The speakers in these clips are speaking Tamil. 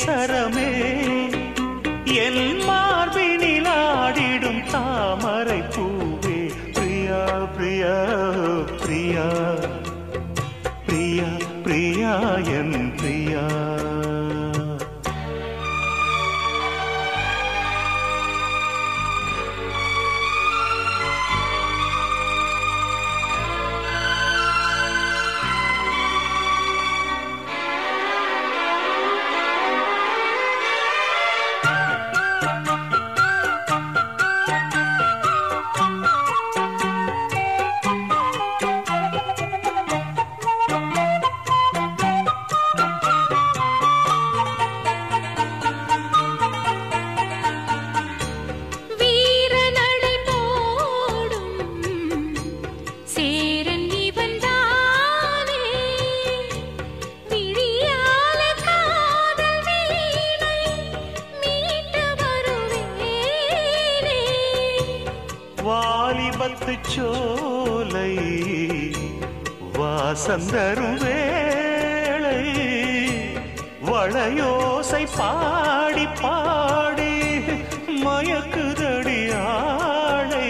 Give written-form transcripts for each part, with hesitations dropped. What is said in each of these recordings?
சரமே என் மார்பினில் ஆடிடும் தாமரை பூவே பிரியா பிரியா பிரியா பிரியா பிரியா என் பிரியா. வாலிபத்து சோலை வாசந்தரும் வேளை வளையோசை பாடி பாடி மயக்குதடி ஆளை.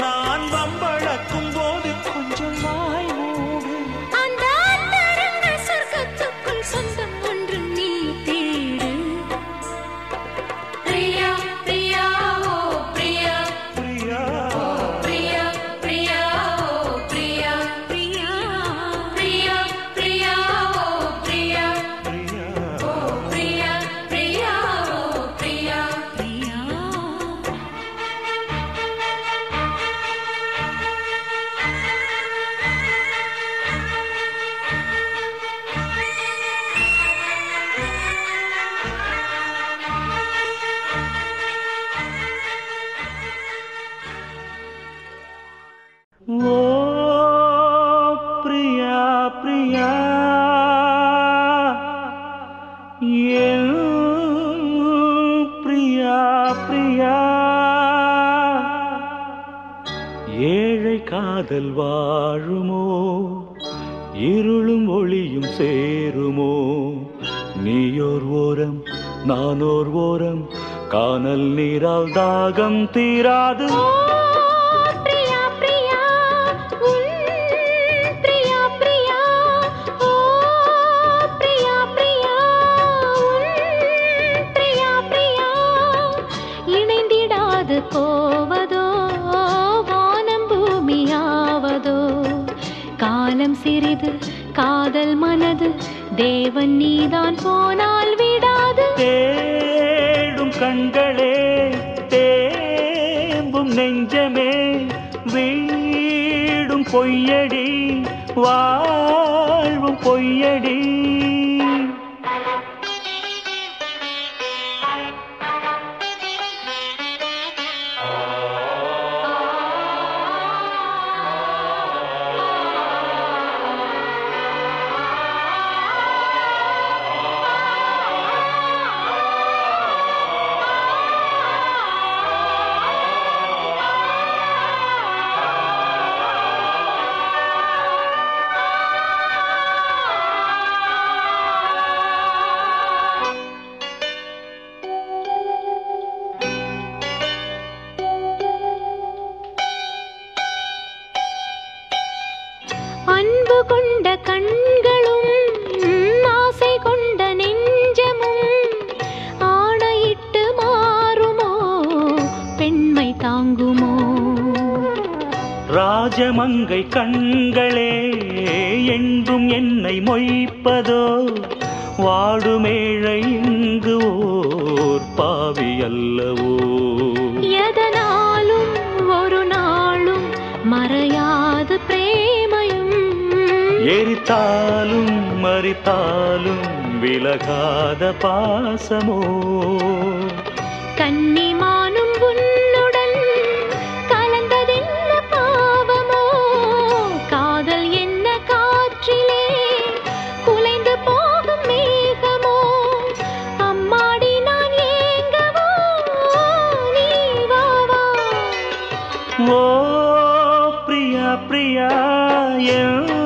நான் வம்பளக்கும் போது கொஞ்சம் வாய் மூடு. அந்த சொர்க்கத்துக்குள் சொந்தம் ஒன்று நீ தேடு. பிரியா பிரியா ஓ பிரியா பிரியா ஓ பிரியா பிரியா ஓ பிரியா பிரியா பிரியா பிரியா ஓ பிரியா பிரியா ஓ பிரியா பிரியா ஓ பிரியா பிரியா. ஓ பிரியா பிரியா என் பிரியா பிரியா. ஏழை காதல் வாழுமோ இருளும் ஒளியும் சேருமோ நீயோர் ஓரம் நானோர் ஓரம் கானல் நீரால் தாகம் தீராது. போவதோ வானம் பூமியாவதோ காலம் சிறிது காதல் மனது தேவன் நீதான் போனால் விடாது. தேடும் கண்களே தேம்பும் நெஞ்சமே வீடும் பொய்யடி வாழ்வும் பொய்யடி. அன்பு கொண்ட கண்களும் ஆசை கொண்ட நெஞ்சமும் ஆணையிட்டு மாறுமோ பெண்மை தாங்குமோ. ராஜமங்கை கண்களே என்றும் என்னை மொய்ப்பதோ வாடுமேழை இங்கு ஓர் பாவி அல்லவோ. எதனாலும் ஒரு நாளும் மறையாது பிரேமையும் எரித்தாலும் மறித்தாலும் விலகாத பாசமோ. கன்னிமானும் உன்னுடன் கலந்ததென்ன பாவமோ காதல் என்ன காற்றிலே குலைந்து போகும் மேகமோ. அம்மாடி நான் ஏங்கவோ நீ வா வா. ஓ பிரியா பிரியா என்